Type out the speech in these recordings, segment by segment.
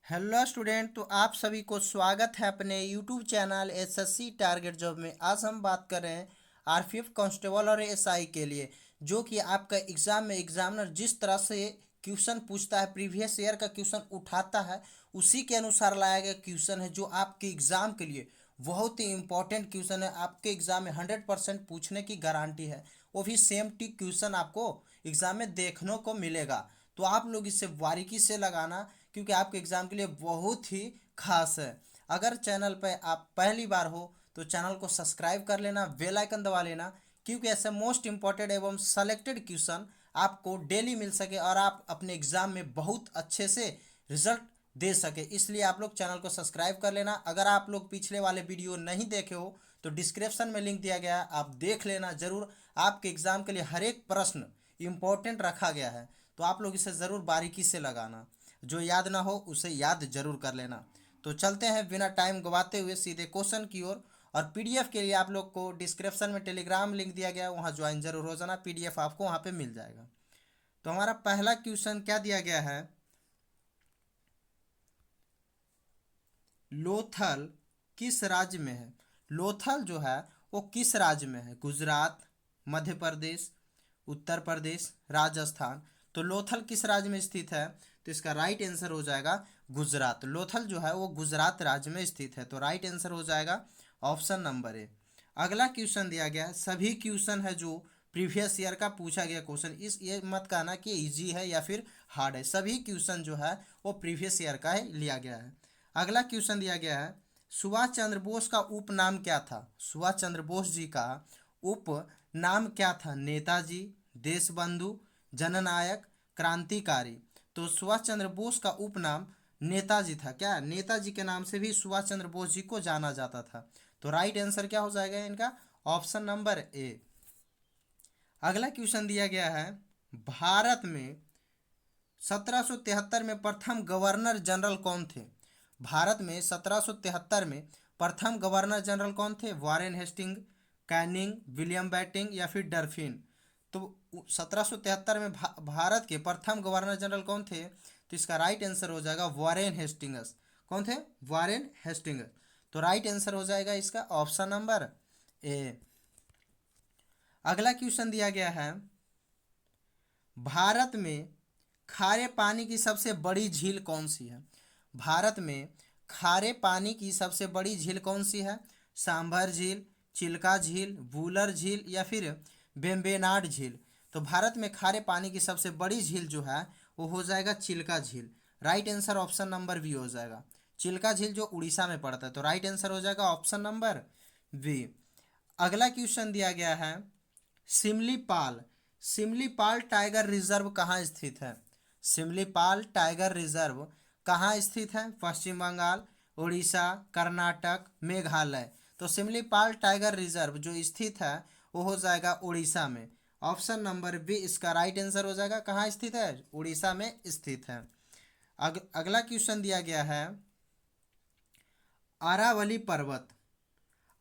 Hello student, तो आप सभी को स्वागत है अपने YouTube channel SSC target job में। आज हम बात कर रहे हैं आरपीएफ कांस्टेबल और एसआई के लिए, जो कि आपका एग्जाम में एग्जामिनर जिस तरह से क्वेश्चन पूछता है, प्रीवियस ईयर का क्वेश्चन उठाता है, उसी के अनुसार लाया गया क्वेश्चन है, जो आपके एग्जाम के लिए बहुत ही इंपॉर्टेंट क्वेश्चन है। आपके एग्जाम में 100% पूछने की गारंटी है, वो भी सेम टी क्वेश्चन आपको एग्जाम में देखने को मिलेगा। तो आप लोग इसे बारीकी से लगाना, क्योंकि आपके एग्जाम के लिए बहुत ही खास है। अगर चैनल पर आप पहली बार हो तो चैनल को सब्सक्राइब कर लेना, बेल आइकन दबा लेना, क्योंकि ऐसे मोस्ट इंपॉर्टेंट एवं सेलेक्टेड क्वेश्चन आपको डेली मिल सके और आप अपने एग्जाम में बहुत अच्छे से रिजल्ट दे सके। इसलिए आप लोग चैनल को सब्सक्राइब कर लेना। अगर आप लोग पिछले वाले वीडियो नहीं देखे हो तो डिस्क्रिप्शन में लिंक दिया गया है, आप देख लेना जरूर। आपके एग्जाम के लिए हर एक प्रश्न इंपॉर्टेंट रखा गया है, तो आप लोग इसे ज़रूर बारीकी से लगाना। जो याद ना हो उसे याद जरूर कर लेना। तो चलते हैं बिना टाइम गवाते हुए सीधे क्वेश्चन की ओर। और पीडीएफ के लिए आप लोग को डिस्क्रिप्शन में टेलीग्राम लिंक दिया गया है, वहाँ ज्वाइन जरूर हो जाना, पीडीएफ आपको वहाँ पे मिल जाएगा। तो हमारा पहला क्वेश्चन क्या दिया गया है, लोथल किस राज्य में है। लोथल जो है वो किस राज्य में है? गुजरात, मध्य प्रदेश, उत्तर प्रदेश, राजस्थान। तो लोथल किस राज्य में स्थित है? तो इसका राइट आंसर हो जाएगा गुजरात। लोथल जो है वो गुजरात राज्य में स्थित है, तो राइट आंसर हो जाएगा ऑप्शन नंबर ए। अगला क्वेश्चन दिया गया है, सभी क्वेश्चन है जो प्रीवियस ईयर का पूछा गया क्वेश्चन, इस ये मत कहना कि इजी है या फिर हार्ड है, सभी क्वेश्चन जो है वो प्रीवियस ईयर का ही लिया गया है। अगला क्वेश्चन दिया गया है, सुभाष चंद्र बोस का उपनाम क्या था? सुभाष चंद्र बोस जी का उपनाम क्या था? नेताजी, देशबंधु, जननायक, क्रांतिकारी। तो सुभाष चंद्र बोस का उपनाम नेताजी था। क्या नेताजी के नाम से भी सुभाष चंद्र बोस जी को जाना जाता था? तो राइट आंसर क्या हो जाएगा इनका? Option number A. अगला क्वेश्चन दिया गया है, भारत में 1773 में प्रथम गवर्नर जनरल कौन थे? भारत में 1773 में प्रथम गवर्नर जनरल कौन थे? Warren Hasting, Canning, William Bentinck या फिर डरफिन। तो 1773 में भारत के प्रथम गवर्नर जनरल कौन थे? तो इसका राइट आंसर हो जाएगा वारेन हेस्टिंग्स। कौन थे? Warren Hastings. तो राइट आंसर हो जाएगा इसका ऑप्शन नंबर ए। अगला क्वेश्चन दिया गया है, भारत में खारे पानी की सबसे बड़ी झील कौन सी है? भारत में खारे पानी की सबसे बड़ी झील कौन सी है? सांभर झील, चिल्का झील, वूलर झील या फिर वेम्बनाड झील। तो भारत में खारे पानी की सबसे बड़ी झील जो है वो हो जाएगा चिल्का झील। Right answer option number B हो जाएगा। चिल्का झील जो उड़ीसा में पड़ता है, तो राइट आंसर हो जाएगा ऑप्शन नंबर बी। अगला क्वेश्चन दिया गया है, सिमलीपाल सिमलीपाल टाइगर रिजर्व कहाँ स्थित है? सिमलीपाल टाइगर रिजर्व कहाँ स्थित है? पश्चिम बंगाल, उड़ीसा, कर्नाटक, मेघालय। तो सिमलीपाल टाइगर रिजर्व जो स्थित है वो हो जाएगा उड़ीसा में। ऑप्शन नंबर बी इसका राइट आंसर हो जाएगा। कहाँ स्थित है? उड़ीसा में स्थित है। अगला क्वेश्चन दिया गया है, अरावली पर्वत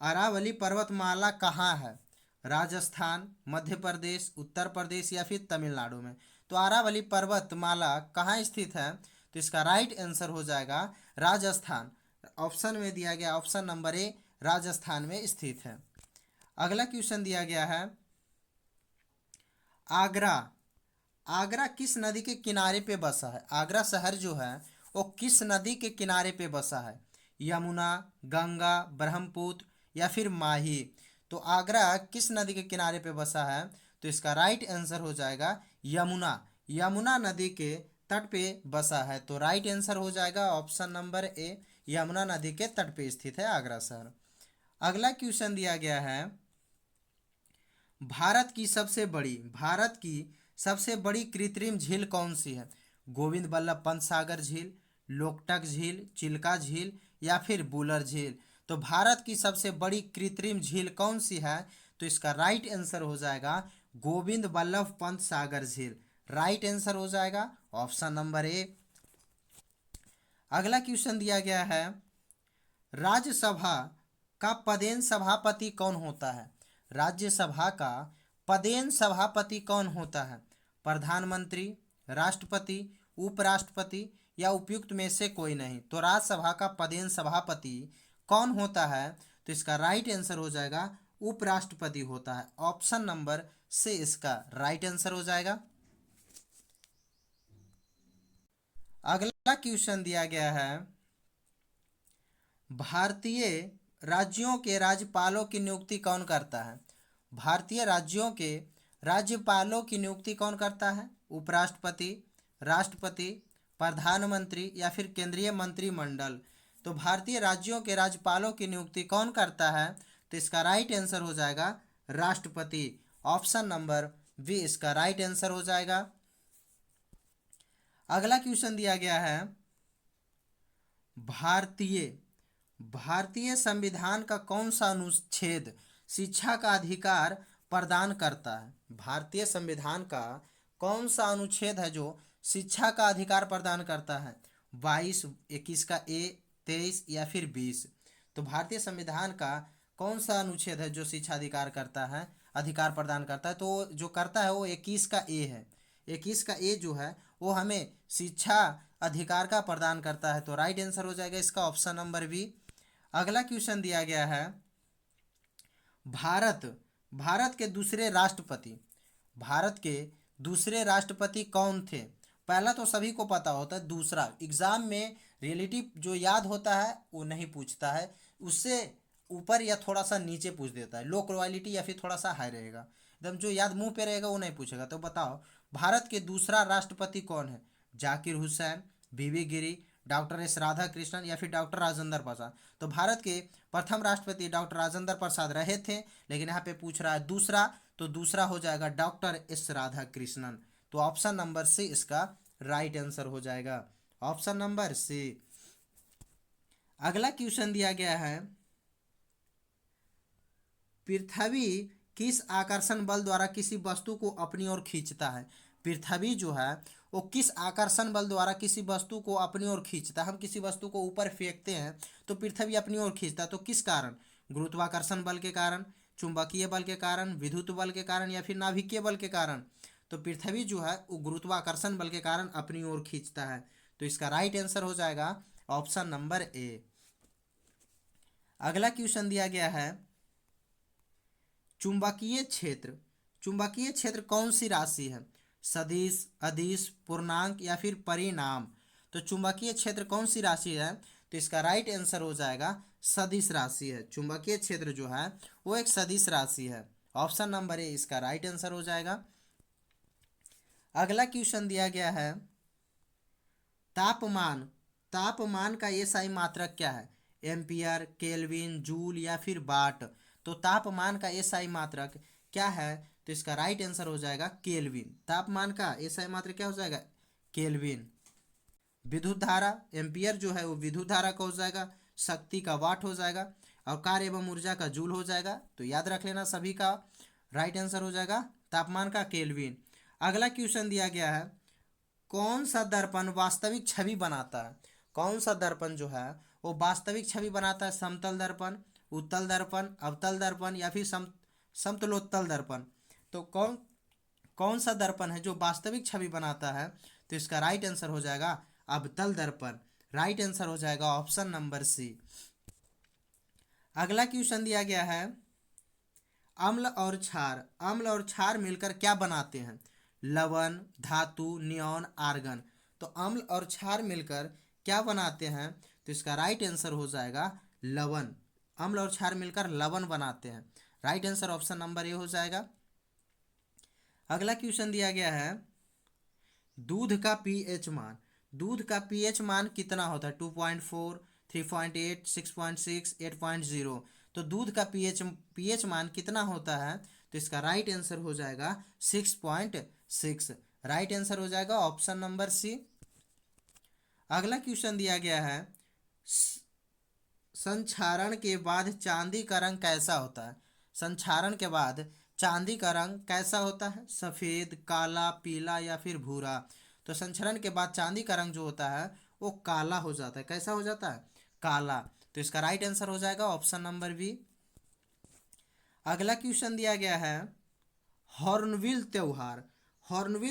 अरावली पर्वतमाला कहाँ है? राजस्थान, मध्य प्रदेश, उत्तर प्रदेश या फिर तमिलनाडु में। तो अरावली पर्वतमाला कहाँ स्थित है? तो इसका राइट आंसर हो जाएगा राजस्थान। ऑप्शन में दिया गया ऑप्शन नंबर ए राजस्थान में स्थित है। अगला क्वेश्चन दिया गया है, आगरा आगरा किस नदी के किनारे पे बसा है? आगरा शहर जो है वो किस नदी के किनारे पे बसा है? यमुना, गंगा, ब्रह्मपुत्र या फिर माही। तो आगरा किस नदी के किनारे पे बसा है? तो इसका राइट आंसर हो जाएगा यमुना। यमुना नदी के तट पे बसा है, तो राइट आंसर हो जाएगा ऑप्शन नंबर ए, यमुना नदी के तट पे स्थित है आगरा शहर। अगला क्वेश्चन दिया गया है, भारत की सबसे बड़ी कृत्रिम झील कौन सी है? गोविंद बल्लभ पंत सागर झील, लोकटक झील, चिल्का झील या फिर बुलर झील। तो भारत की सबसे बड़ी कृत्रिम झील कौन सी है? तो इसका राइट आंसर हो जाएगा गोविंद बल्लभ पंत सागर झील। राइट आंसर हो जाएगा ऑप्शन नंबर ए। अगला क्वेश्चन दिया गया है, राज्यसभा का पदेन सभापति कौन होता है? राज्यसभा का पदेन सभापति कौन होता है? प्रधानमंत्री, राष्ट्रपति, उपराष्ट्रपति या उपयुक्त में से कोई नहीं। तो राज्यसभा का पदेन सभापति कौन होता है? तो इसका राइट आंसर हो जाएगा उपराष्ट्रपति होता है। ऑप्शन नंबर से इसका राइट आंसर हो जाएगा। अगला क्वेश्चन दिया गया है, भारतीय राज्यों के राज्यपालों की नियुक्ति कौन करता है? भारतीय राज्यों के राज्यपालों की नियुक्ति कौन करता है? उपराष्ट्रपति, राष्ट्रपति, प्रधानमंत्री या फिर केंद्रीय मंत्रिमंडल। तो भारतीय राज्यों के राज्यपालों की नियुक्ति कौन करता है? तो इसका राइट आंसर हो जाएगा राष्ट्रपति। ऑप्शन नंबर बी इसका राइट आंसर हो जाएगा। अगला क्वेश्चन दिया गया है, भारतीय संविधान का कौन सा अनुच्छेद शिक्षा का अधिकार प्रदान करता है? भारतीय संविधान का कौन सा अनुच्छेद है जो शिक्षा का अधिकार प्रदान करता है? 22, 21 का ए, 23 या फिर 20। तो भारतीय संविधान का कौन सा अनुच्छेद है जो शिक्षा अधिकार करता है, अधिकार प्रदान करता है? तो जो करता है वो 21 का ए है। 21 का ए जो है वो हमें शिक्षा अधिकार का प्रदान करता है। तो राइट आंसर हो जाएगा इसका ऑप्शन नंबर बी। अगला क्वेश्चन दिया गया है, भारत के दूसरे राष्ट्रपति, भारत के दूसरे राष्ट्रपति कौन थे? पहला तो सभी को पता होता है, दूसरा एग्जाम में रिलेटिव जो याद होता है वो नहीं पूछता है, उससे ऊपर या थोड़ा सा नीचे पूछ देता है, लो क्वालिटी या फिर थोड़ा सा हाई रहेगा, एकदम जो याद मुंह पे रहेगा वो नहीं पूछेगा। तो बताओ भारत के दूसरा राष्ट्रपति कौन है? जाकिर हुसैन, बीबी गिरी, डॉक्टर एस राधाकृष्णन या फिर डॉक्टर राजेंद्र प्रसाद। तो भारत के प्रथम राष्ट्रपति डॉक्टर राजेंद्र प्रसाद रहे थे, लेकिन यहाँ पे पूछ रहा है दूसरा, तो दूसरा हो जाएगा डॉक्टर एस राधाकृष्णन। तो ऑप्शन नंबर सी इसका राइट आंसर हो जाएगा, ऑप्शन नंबर सी। अगला क्वेश्चन दिया गया है, पृथ्वी किस आकर्षण बल द्वारा किसी वस्तु को अपनी ओर खींचता है? पृथ्वी जो है वो किस आकर्षण बल द्वारा किसी वस्तु को अपनी ओर खींचता है? हम किसी वस्तु को ऊपर फेंकते हैं तो पृथ्वी अपनी ओर खींचता है, तो किस कारण? गुरुत्वाकर्षण बल के कारण, चुंबकीय बल के कारण, विद्युत बल के कारण या फिर नाभिकीय बल के कारण? तो पृथ्वी जो है वो गुरुत्वाकर्षण बल के कारण अपनी ओर खींचता है। तो इसका राइट आंसर हो जाएगा ऑप्शन नंबर ए। अगला क्वेश्चन दिया गया है, चुंबकीय क्षेत्र कौन सी राशि है? सदिश, अदिश, पूर्णांक या फिर परिणाम? तो चुंबकीय क्षेत्र कौन सी राशि है? तो इसका राइट आंसर हो जाएगा सदिश राशि है। चुंबकीय क्षेत्र जो है वो एक सदिश राशि है। ऑप्शन नंबर ए इसका राइट आंसर हो जाएगा। अगला क्वेश्चन दिया गया है, तापमान का एसआई मात्रक क्या है? एम्पियर, केल्विन, जूल या फिर वाट? तो तापमान का एसआई मात्रक क्या है? तो इसका राइट आंसर हो जाएगा केल्विन। तापमान का एसआई मात्रक क्या हो जाएगा? केल्विन। विद्युत धारा, एम्पियर जो है वो विद्युत धारा का हो जाएगा, शक्ति का वाट हो जाएगा, और कार्य एवं ऊर्जा का जूल हो जाएगा। तो याद रख लेना सभी का राइट आंसर हो जाएगा तापमान का केल्विन। अगला क्वेश्चन दिया गया है, कौन सा दर्पण वास्तविक छवि बनाता है? कौन सा दर्पण जो है वो वास्तविक छवि बनाता है? समतल दर्पण, उत्तल दर्पण, अवतल दर्पण या फिर समतलोत्तल दर्पण? तो कौन सा दर्पण है जो वास्तविक छवि बनाता है? तो इसका राइट आंसर हो जाएगा अवतल दर्पण। राइट आंसर हो जाएगा ऑप्शन नंबर सी। अगला क्वेश्चन दिया गया है, अम्ल और क्षार मिलकर क्या बनाते हैं? लवण, धातु, नियॉन, आर्गन? तो अम्ल और क्षार मिलकर क्या बनाते हैं? तो इसका राइट आंसर हो जाएगा लवण। अम्ल और क्षार मिलकर लवण बनाते हैं। Right answer option number A हो जाएगा। अगला क्वेश्चन दिया गया है, दूध का पीएच मान कितना होता है? 2.4, 3.8, 6.6, 8.0? तो दूध का पीएच मान कितना होता है? तो इसका राइट आंसर हो जाएगा 6.6। राइट आंसर हो जाएगा ऑप्शन नंबर सी। अगला क्वेश्चन दिया गया है, संक्षारण के बाद चांदी का रंग कैसा होता है? संक्षारण के बाद चांदी का रंग कैसा होता है? सफेद, काला, पीला या फिर भूरा? तो संक्षारण के बाद चांदी का रंग जो होता है वो काला हो जाता है। कैसा हो जाता है? काला। तो इसका राइट आंसर हो जाएगा ऑप्शन नंबर बी। अगला क्वेश्चन दिया गया है, हॉर्नबिल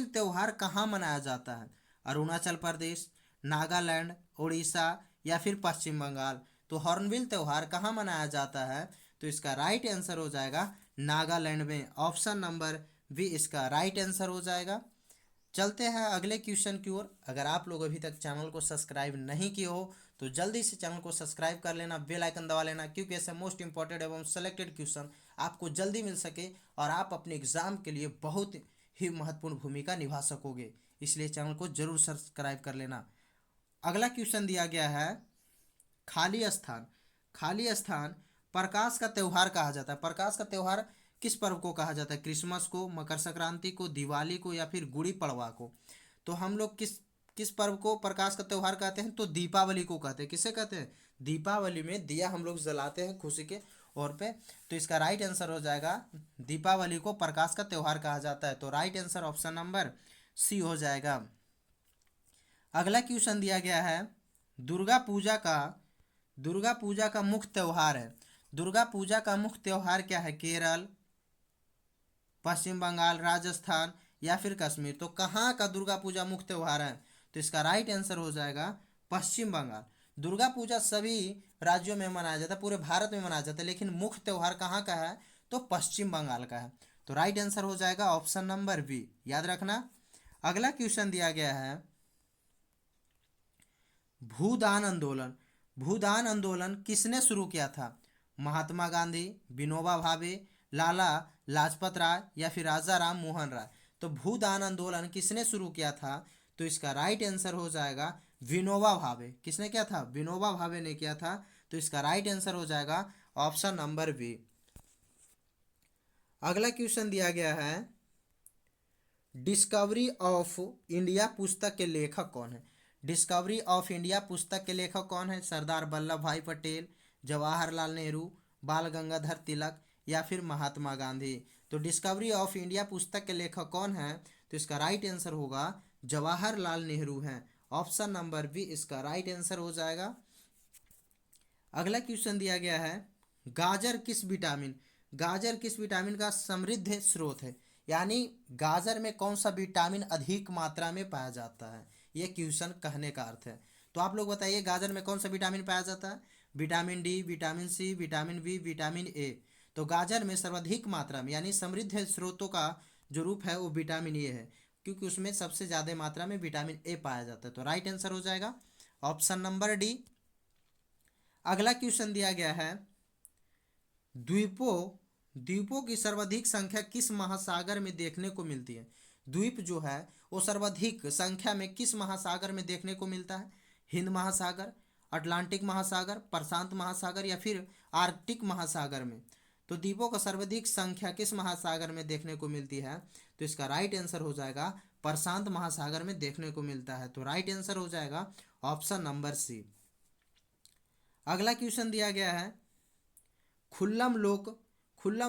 त्योहार कहाँ मनाया जाता है? अरुणाचल प्रदेश, नागालैंड, उड़ीसा या फिर पश्चिम बंगाल। तो हॉर्नबिल त्यौहार कहाँ मनाया जाता है? तो इसका राइट आंसर हो जाएगा नागालैंड में। ऑप्शन नंबर बी इसका राइट आंसर हो जाएगा। चलते हैं अगले क्वेश्चन की ओर। अगर आप लोग अभी तक चैनल को सब्सक्राइब नहीं किए हो तो जल्दी से चैनल को सब्सक्राइब कर लेना, बेल आइकन दबा लेना, क्योंकि ऐसे मोस्ट इंपॉर्टेंट एवं सेलेक्टेड क्वेश्चन आपको जल्दी मिल सके और आप अपने एग्जाम के लिए बहुत ही महत्वपूर्ण भूमिका निभा सकोगे। इसलिए चैनल को जरूर सब्सक्राइब कर लेना। अगला क्वेश्चन दिया गया है खाली स्थान। खाली स्थान प्रकाश का त्यौहार कहा जाता है। प्रकाश का त्यौहार किस पर्व को कहा जाता है? क्रिसमस को, मकर संक्रांति को, दिवाली को या फिर गुड़ी पड़वा को? तो हम लोग किस किस पर्व को प्रकाश का त्यौहार कहते हैं? तो दीपावली को कहते हैं। किसे कहते हैं? दीपावली में दिया हम लोग जलाते हैं खुशी के और पे। तो इसका राइट आंसर हो जाएगा दीपावली को प्रकाश का त्यौहार कहा जाता है। तो right answer option number C हो जाएगा। अगला क्वेश्चन दिया गया है दुर्गा पूजा का दुर्गा पूजा का मुख्य त्यौहार है। दुर्गा पूजा का मुख्य त्यौहार क्या है? केरल, पश्चिम बंगाल, राजस्थान या फिर कश्मीर? तो कहाँ का दुर्गा पूजा मुख्य त्यौहार है? तो इसका राइट आंसर हो जाएगा पश्चिम बंगाल। दुर्गा पूजा सभी राज्यों में मनाया जाता है, पूरे भारत में मनाया जाता है, लेकिन मुख्य त्यौहार कहाँ का है? तो पश्चिम बंगाल का है। तो राइट आंसर हो जाएगा ऑप्शन नंबर बी, याद रखना। अगला क्वेश्चन दिया गया है भूदान आंदोलन। भूदान आंदोलन किसने शुरू किया था? महात्मा गांधी, विनोबा भावे, लाला लाजपत राय या फिर राजा राम मोहन राय? तो भूदान आंदोलन किसने शुरू किया था? तो इसका राइट आंसर हो जाएगा विनोबा भावे। किसने किया था? विनोबा भावे ने किया था। तो इसका राइट आंसर हो जाएगा ऑप्शन नंबर बी। अगला क्वेश्चन दिया गया है डिस्कवरी ऑफ इंडिया पुस्तक के लेखक कौन है? डिस्कवरी ऑफ इंडिया पुस्तक के लेखक कौन है? सरदार वल्लभ भाई पटेल, जवाहरलाल नेहरू, बाल गंगाधर तिलक या फिर महात्मा गांधी? तो डिस्कवरी ऑफ इंडिया पुस्तक के लेखक कौन है? तो इसका राइट आंसर होगा जवाहरलाल नेहरू हैं। ऑप्शन नंबर बी इसका राइट आंसर हो जाएगा। अगला क्वेश्चन दिया गया है गाजर किस विटामिन का समृद्ध स्रोत है? यानी गाजर में कौन सा विटामिन अधिक मात्रा में पाया जाता है? ये क्वेश्चन कहने का अर्थ है। तो आप लोग बताइए गाजर में कौन सा विटामिन पाया जाता है? Vitamin D, vitamin C, vitamin B, vitamin A? तो गाजर में सर्वाधिक मात्रा में यानी समृद्ध स्रोतों का जो रूप है वो विटामिन ए है, क्योंकि उसमें सबसे ज़्यादा मात्रा में विटामिन ए पाया जाता है। तो राइट आंसर हो जाएगा ऑप्शन नंबर डी। अगला क्वेश्चन दिया गया है द्वीपों द्वीपों की सर्वाधिक संख्या किस महासागर में देखने को मिलती है? द्वीप जो है वो सर्वाधिक संख्या में किस महासागर में देखने को मिलता है? हिंद महासागर, अटलांटिक महासागर, प्रशांत महासागर या फिर आर्कटिक महासागर में? तो द्वीपों का सर्वाधिक संख्या किस महासागर में देखने को मिलती है? तो इसका राइट आंसर हो जाएगा प्रशांत महासागर में देखने को मिलता है। तो राइट आंसर हो जाएगा ऑप्शन नंबर सी। अगला क्वेश्चन दिया गया है खुल्लम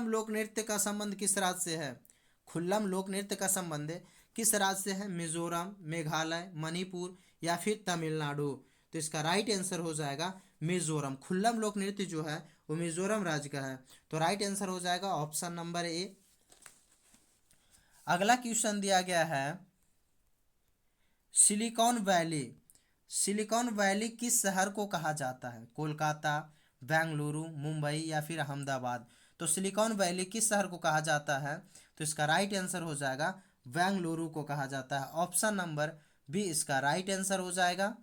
लोक नृत्य का संबंध किस राज्य से है? खुल्लम लोक नृत्य का संबंध किस राज्य से है? मिजोरम, मेघालय, मणिपुर या फिर तमिलनाडु? तो इसका राइट आंसर हो जाएगा मिजोरम। खुल्लम लोक नृत्य जो है वो मिजोरम राज्य का है। तो राइट आंसर हो जाएगा ऑप्शन नंबर ए। अगला क्वेश्चन दिया गया है सिलिकॉन वैली किस शहर को कहा जाता है? कोलकाता, बेंगलुरु, मुंबई या फिर अहमदाबाद? तो सिलिकॉन वैली किस शहर को कहा जाता है? तो इसका राइट आंसर हो जाएगा बेंगलुरु को कहा जाता है। ऑप्शन नंबर बी इसका राइट आंसर हो जाएगा।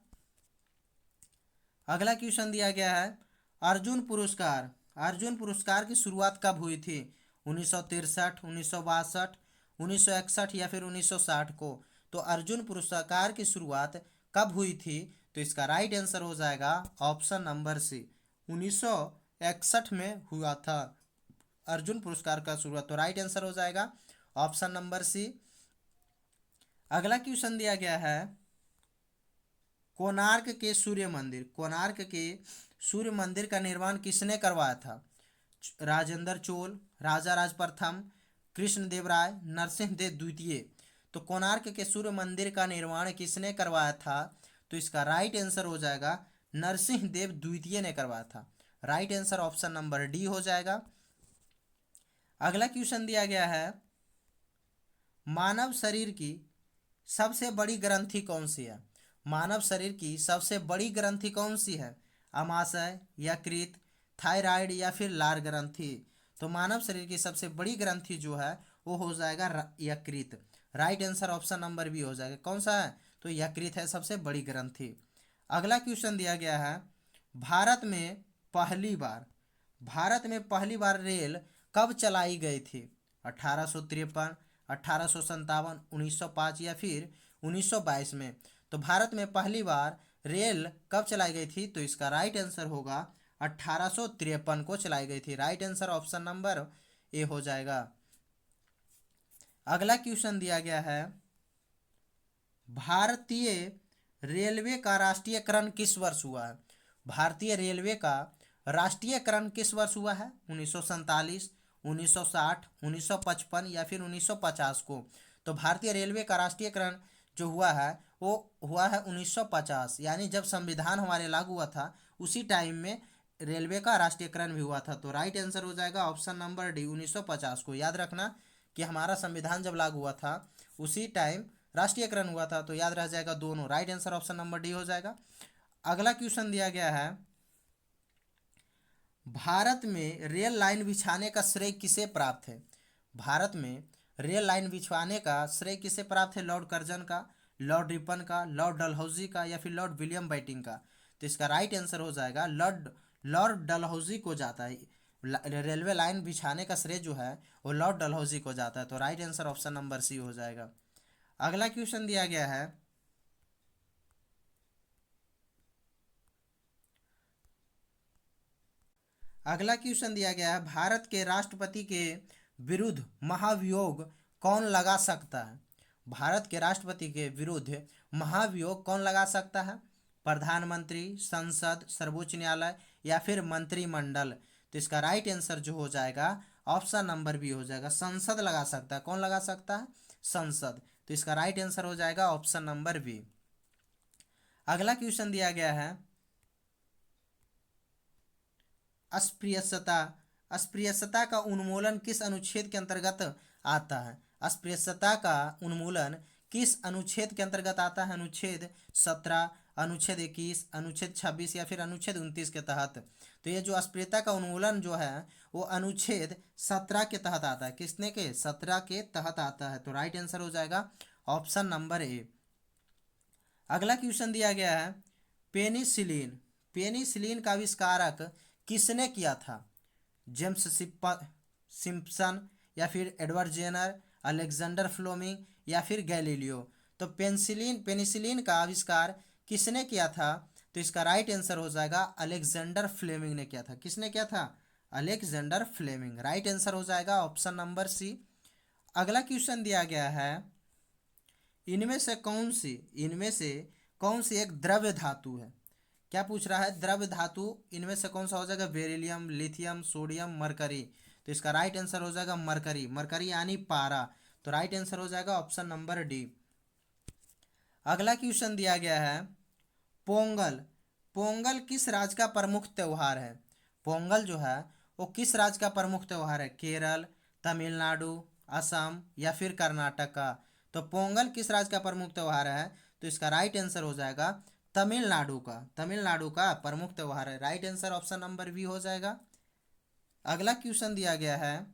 अगला क्वेश्चन दिया गया है अर्जुन पुरस्कार की शुरुआत कब हुई थी? 1963, 1962, 1961 या फिर 1960 को? तो अर्जुन पुरस्कार की शुरुआत कब हुई थी? तो इसका राइट आंसर हो जाएगा ऑप्शन नंबर सी, 1961 में हुआ था अर्जुन पुरस्कार का शुरुआत। तो राइट आंसर हो जाएगा ऑप्शन नंबर सी। अगला क्वेश्चन दिया गया है कोणार्क के सूर्य मंदिर का निर्माण किसने करवाया था? राजेंद्र चोल, राजा राज प्रथम, कृष्णदेवराय, नरसिंहदेव द्वितीय? तो कोणार्क के सूर्य मंदिर का निर्माण किसने करवाया था? तो इसका राइट आंसर हो जाएगा नरसिंहदेव द्वितीय ने करवाया था। Right answer option number D हो जाएगा। अगला क्वेश्चन दिया गया है मानव शरीर की सबसे बड़ी ग्रंथि कौन सी है? मानव शरीर की सबसे बड़ी ग्रंथि कौन सी है? अमाशय, यकृत, थायराइड या फिर लार ग्रंथि? तो मानव शरीर की सबसे बड़ी ग्रंथि जो है वो हो जाएगा यकृत। Right answer option number B हो जाएगा। कौन सा है? तो यकृत है सबसे बड़ी ग्रंथि। अगला क्वेश्चन दिया गया है, भारत में पहली बार भारत में पहली बार रेल कब चलाई गई थी? 1853, 1857, 1905 या फिर 1922 में? तो भारत में पहली बार रेल कब चलाई गई थी? तो इसका राइट आंसर होगा 1853 को चलाई गई थी। Right answer option number A हो जाएगा। अगला क्वेश्चन दिया गया है, भारतीय रेलवे का राष्ट्रीयकरण किस वर्ष हुआ है? भारतीय रेलवे का राष्ट्रीयकरण किस वर्ष हुआ है? 1947, 1960, 1955 या फिर 1950 को? तो भारतीय रेलवे का राष्ट्रीयकरण जो हुआ है वो हुआ है 1950, यानी जब संविधान हमारे लागू हुआ था उसी टाइम में रेलवे का राष्ट्रीयकरण भी हुआ था। तो राइट आंसर हो जाएगा ऑप्शन नंबर डी 1950 को। याद रखना कि हमारा संविधान जब लागू हुआ था उसी टाइम राष्ट्रीयकरण हुआ था, तो याद रह जाएगा दोनों। Right answer option number D हो जाएगा। अगला क्वेश्चन दिया गया है, भारत में रेल लाइन बिछाने का श्रेय किसे प्राप्त है? भारत में रेल लाइन बिछवाने का श्रेय किसे प्राप्त है? लॉर्ड कर्जन का, लॉर्ड रिपन का, लॉर्ड डलहौजी का या फिर लॉर्ड विलियम बेंटिंग का? तो इसका राइट आंसर हो जाएगा लॉर्ड डलहौजी को जाता है। रेलवे लाइन बिछाने का श्रेय जो है वो लॉर्ड डलहौजी को जाता है। तो right answer option number C हो जाएगा। अगला क्वेश्चन दिया गया है, भारत के राष्ट्रपति के विरुद्ध महाभियोग कौन लगा सकता है? भारत के राष्ट्रपति के विरुद्ध महाभियोग कौन लगा सकता है? प्रधानमंत्री, संसद, सर्वोच्च न्यायालय या फिर मंत्रिमंडल? तो इसका राइट आंसर जो हो जाएगा ऑप्शन नंबर बी हो जाएगा। संसद लगा सकता है। कौन लगा सकता है? संसद। तो इसका राइट आंसर हो जाएगा ऑप्शन नंबर बी। अगला क्वेश्चन दिया गया है, अस्पृश्यता अस्पृश्यता का उन्मूलन किस अनुच्छेद के अंतर्गत आता है? अस्पृश्यता का उन्मूलन किस अनुच्छेद के अंतर्गत आता है? अनुच्छेद 17, अनुच्छेद 21, अनुच्छेद 26 या फिर अनुच्छेद 29 के तहत? तो ये जो अस्पृश्यता का उन्मूलन जो है वो अनुच्छेद 17 के तहत आता है। किसने के? 17 के तहत आता है। तो राइट आंसर हो जाएगा ऑप्शन नंबर ए। अगला क्वेश्चन दिया गया है, पेनिसिलिन पेनिसिलिन का आविष्कारक किसने किया था? जेम्स सिम्पसन या फिर एडवर्ड जेनर, अलेक्जेंडर फ्लेमिंग या फिर गैलीलियो? तो पेनिसिलिन का आविष्कार किसने किया था? तो इसका राइट आंसर हो जाएगा अलेक्जेंडर फ्लेमिंग ने किया था। किसने किया था? Alexander Fleming. राइट आंसर हो जाएगा ऑप्शन नंबर सी। अगला क्वेश्चन दिया गया है, इनमें से कौन सी एक द्रव्य धातु है? क्या पूछ रहा है? द्रव्य धातु इनमें से कौन सा हो जाएगा? Beryllium, lithium, sodium, mercury? तो इसका राइट आंसर हो जाएगा मरकरी यानी पारा। तो राइट आंसर हो जाएगा ऑप्शन नंबर डी। अगला क्वेश्चन दिया गया है, पोंगल पोंगल किस राज्य का प्रमुख त्योहार है? पोंगल जो है वो किस राज्य का प्रमुख त्योहार है? केरल, तमिलनाडु, असम या फिर कर्नाटक का? तो पोंगल किस राज्य का प्रमुख त्योहार है? तो इसका राइट आंसर हो जाएगा तमिलनाडु का प्रमुख त्योहार है। Right answer option number B हो जाएगा। अगला क्वेश्चन दिया गया है,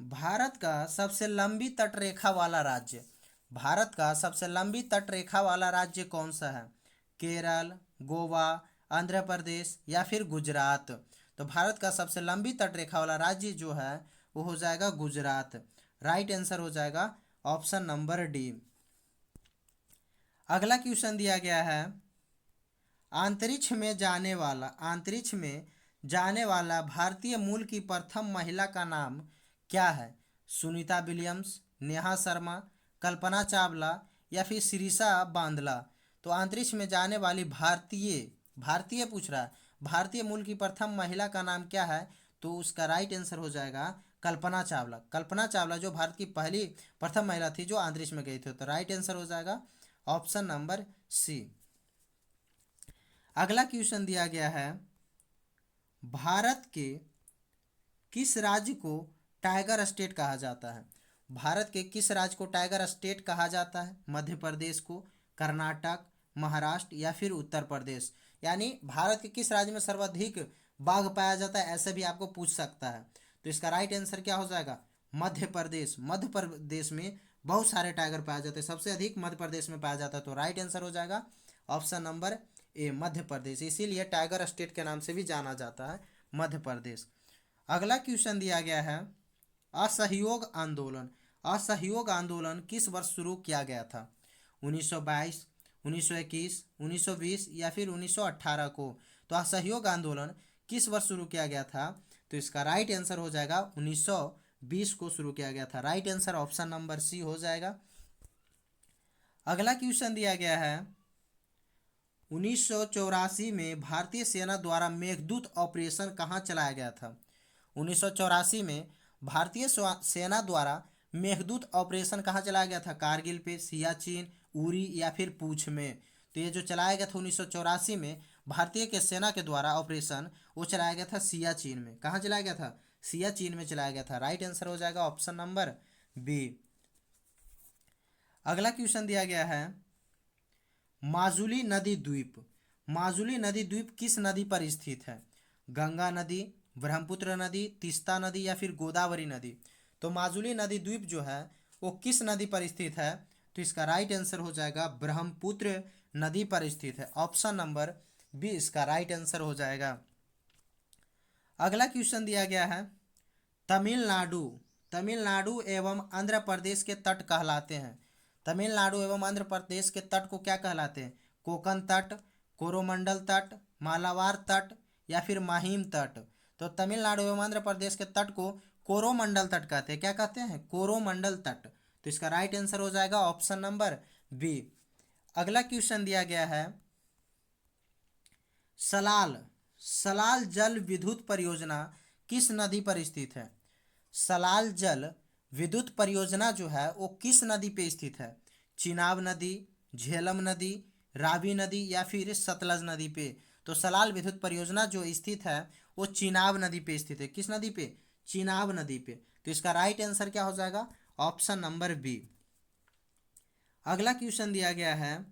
भारत का सबसे लंबी तटरेखा वाला राज्य कौन सा है? केरल, गोवा, आंध्र प्रदेश या फिर गुजरात? तो भारत का सबसे लंबी तटरेखा वाला राज्य जो है वो हो जाएगा गुजरात। राइट आंसर हो जाएगा ऑप्शन नंबर डी। अगला क्वेश्चन दिया गया है, अंतरिक्ष में जाने वाला भारतीय मूल की प्रथम महिला का नाम क्या है? सुनीता विलियम्स, नेहा शर्मा, कल्पना चावला या फिर शिरीषा बांदला? तो अंतरिक्ष में जाने वाली भारतीय पूछ रहा है, भारतीय मूल की प्रथम महिला का नाम क्या है? तो उसका राइट आंसर हो जाएगा कल्पना चावला जो भारत की पहली प्रथम महिला थी जो अंतरिक्ष में गई थी। तो राइट आंसर हो जाएगा ऑप्शन नंबर सी। अगला क्वेश्चन दिया गया है, भारत के किस राज्य को टाइगर स्टेट कहा जाता है? भारत के किस राज्य को टाइगर स्टेट कहा जाता है? मध्य प्रदेश को, कर्नाटक, महाराष्ट्र या फिर उत्तर प्रदेश। यानी भारत के किस राज्य में सर्वाधिक बाघ पाया जाता है, ऐसे भी आपको पूछ सकता है। तो इसका राइट आंसर क्या हो जाएगा? मध्य प्रदेश। मध्य प्रदेश में बहुत सारे टाइगर पाए जाते हैं, सबसे अधिक मध्य प्रदेश में पाया जाता है। तो राइट आंसर हो जाएगा option number A, Madhya Pradesh. इसीलिए टाइगर स्टेट के नाम से भी जाना जाता है मध्य प्रदेश। अगला क्वेश्चन दिया गया है, असहयोग आंदोलन। असहयोग आंदोलन किस वर्ष शुरू किया गया था? 1922, 1921, 1920 या फिर 1918 को? तो असहयोग आंदोलन किस वर्ष शुरू किया गया था? तो इसका राइट आंसर हो जाएगा 1920 को शुरू किया गया था। Right answer option number C हो जाएगा। अगला क्वेश्चन दिया गया है, 1984 में भारतीय सेना द्वारा मेघदूत ऑपरेशन कहाँ चलाया गया था? 1984 में भारतीय सेना द्वारा मेघदूत ऑपरेशन कहाँ चलाया गया था? कारगिल पे, सियाचिन, उरी या फिर पूंछ में? तो ये जो चलाया गया था 1984 में भारतीय के सेना के द्वारा ऑपरेशन, वो चलाया गया था सियाचिन में। कहाँ चलाया गया था? सियाचिन में चलाया गया था। राइट आंसर हो जाएगा ऑप्शन नंबर बी। अगला क्वेश्चन दिया गया है, माजुली नदी द्वीप। माजुली नदी द्वीप किस नदी पर स्थित है? गंगा नदी, ब्रह्मपुत्र नदी, तीस्ता नदी या फिर गोदावरी नदी? तो माजुली नदी द्वीप जो है वो किस नदी पर स्थित है? तो इसका राइट आंसर हो जाएगा ब्रह्मपुत्र नदी पर स्थित है। ऑप्शन नंबर बी इसका राइट आंसर हो जाएगा। अगला क्वेश्चन दिया गया है, तमिलनाडु। तमिलनाडु एवं आंध्र प्रदेश के तट कहलाते हैं। तमिलनाडु एवं आंध्र प्रदेश के तट को क्या कहलाते हैं? कोकण तट, कोरोमंडल तट, मालाबार तट या फिर माहिम तट? तो तमिलनाडु एवं आंध्र प्रदेश के तट को कोरोमंडल तट कहते हैं। क्या कहते हैं? कोरोमंडल तट। तो इसका राइट आंसर हो जाएगा ऑप्शन नंबर बी। अगला क्वेश्चन दिया गया है, सलाल। सलाल जल विद्युत परियोजना किस नदी पर स्थित है? सलाल जल विद्युत परियोजना जो है वो किस नदी पे स्थित है? चिनाब नदी, झेलम नदी, रावी नदी या फिर सतलज नदी पे? तो सलाल विद्युत परियोजना जो स्थित है वो चिनाब नदी पे स्थित है। किस नदी पे? चिनाब नदी पे। तो इसका राइट आंसर क्या हो जाएगा? Option number B. अगला क्वेश्चन दिया गया है,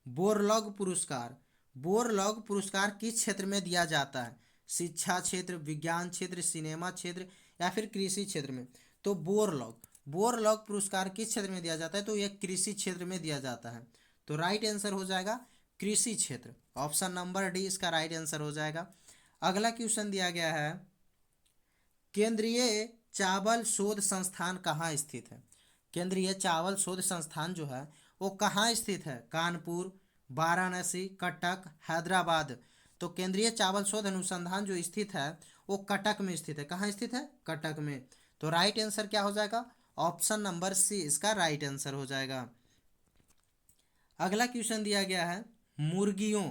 बोरलॉग पुरस्कार। बोरलॉग पुरस्कार किस क्षेत्र में दिया जाता है? शिक्षा क्षेत्र, विज्ञान क्षेत्र, सिनेमा क्षेत्र या फिर कृषि क्षेत्र में? तो बोरलॉग पुरस्कार किस क्षेत्र में दिया जाता है? तो यह कृषि क्षेत्र में दिया जाता है। तो राइट आंसर हो जाएगा कृषि क्षेत्र। ऑप्शन नंबर डी इसका राइट आंसर हो जाएगा। अगला क्वेश्चन दिया गया है, केंद्रीय चावल शोध संस्थान कहाँ स्थित है? केंद्रीय चावल शोध संस्थान जो है वो कहाँ स्थित है? कानपुर, वाराणसी, कटक, हैदराबाद? तो केंद्रीय चावल शोध अनुसंधान जो स्थित है वो कटक में स्थित है। कहाँ स्थित है? कटक में। तो राइट आंसर क्या हो जाएगा? ऑप्शन नंबर सी इसका राइट आंसर हो जाएगा। अगला क्वेश्चन दिया गया है, मुर्गियों।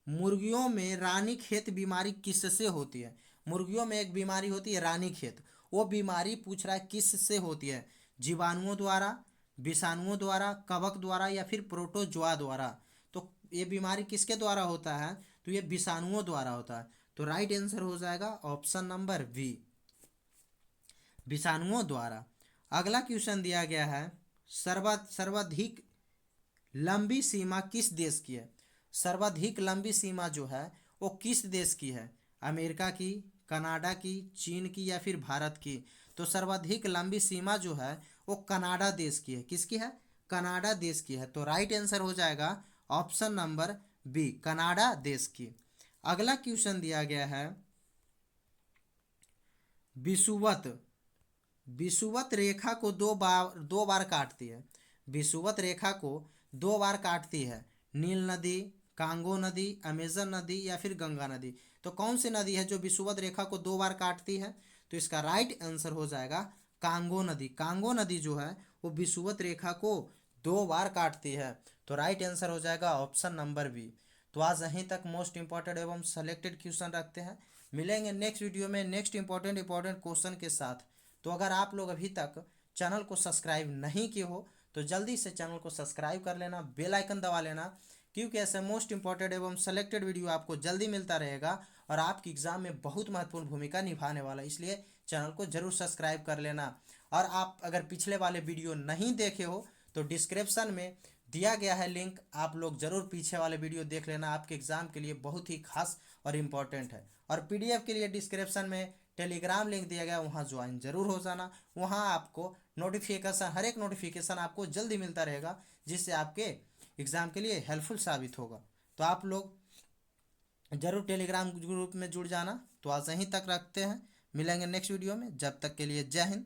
मुर्गियों में रानीखेत बीमारी किससे होती है? मुर्गियों में एक बीमारी होती है रानीखेत। वो बीमारी पूछ रहा है किससे होती है? जीवाणुओं द्वारा, विषाणुओं द्वारा, कवक द्वारा या फिर प्रोटोजोआ द्वारा? तो ये बीमारी किसके द्वारा होता है? तो ये विषाणुओं द्वारा होता है। तो राइट आंसर हो जाएगा ऑप्शन नंबर बी, विषाणुओं द्वारा। अगला क्वेश्चन दिया गया है, सर्वाधिक लंबी सीमा किस देश की है? सर्वाधिक लंबी सीमा जो है वो किस देश की है? अमेरिका की, कनाडा की, चीन की या फिर भारत की? तो सर्वाधिक लंबी सीमा जो है वो कनाडा देश की है। किसकी है? कनाडा देश की है। तो राइट आंसर हो जाएगा ऑप्शन नंबर बी, कनाडा देश की। अगला क्वेश्चन दिया गया है, विषुवत। विषुवत रेखा को दो बार काटती है। विषुवत रेखा को दो बार काटती है। नील नदी, कांगो नदी, अमेजन नदी या फिर गंगा नदी? तो कौन सी नदी है जो विषुवत रेखा को दो बार काटती है? तो इसका राइट आंसर हो जाएगा कांगो नदी। कांगो नदी जो है वो विषुवत रेखा को दो बार काटती है। तो राइट आंसर हो जाएगा ऑप्शन नंबर बी। तो आज यहीं तक मोस्ट इंपॉर्टेंट एवं सेलेक्टेड क्वेश्चन रखते हैं। मिलेंगे नेक्स्ट वीडियो में नेक्स्ट इंपॉर्टेंट क्वेश्चन के साथ। तो अगर आप लोग अभी तक चैनल को सब्सक्राइब नहीं किए हो तो जल्दी से चैनल को सब्सक्राइब कर लेना, बेल आइकन दबा लेना, क्योंकि ऐसे मोस्ट इंपॉर्टेंट एवं सेलेक्टेड वीडियो आपको जल्दी मिलता रहेगा और आपकी एग्जाम में बहुत महत्वपूर्ण भूमिका निभाने वाला है। इसलिए चैनल को ज़रूर सब्सक्राइब कर लेना। और आप अगर पिछले वाले वीडियो नहीं देखे हो तो डिस्क्रिप्शन में दिया गया है लिंक, आप लोग ज़रूर पीछे वाले वीडियो देख लेना, आपके एग्ज़ाम के लिए बहुत ही खास और इम्पोर्टेंट है। और पीडीएफ के लिए डिस्क्रिप्शन में टेलीग्राम लिंक दिया गया, वहाँ ज्वाइन ज़रूर हो जाना। वहाँ आपको नोटिफिकेशन, हर एक नोटिफिकेशन आपको जल्दी मिलता रहेगा, जिससे आपके एग्ज़ाम के लिए हेल्पफुल साबित होगा। तो आप लोग ज़रूर टेलीग्राम ग्रुप में जुड़ जाना। तो आज यहीं तक रखते हैं, मिलेंगे नेक्स्ट वीडियो में, जब तक के लिए जय हिंद।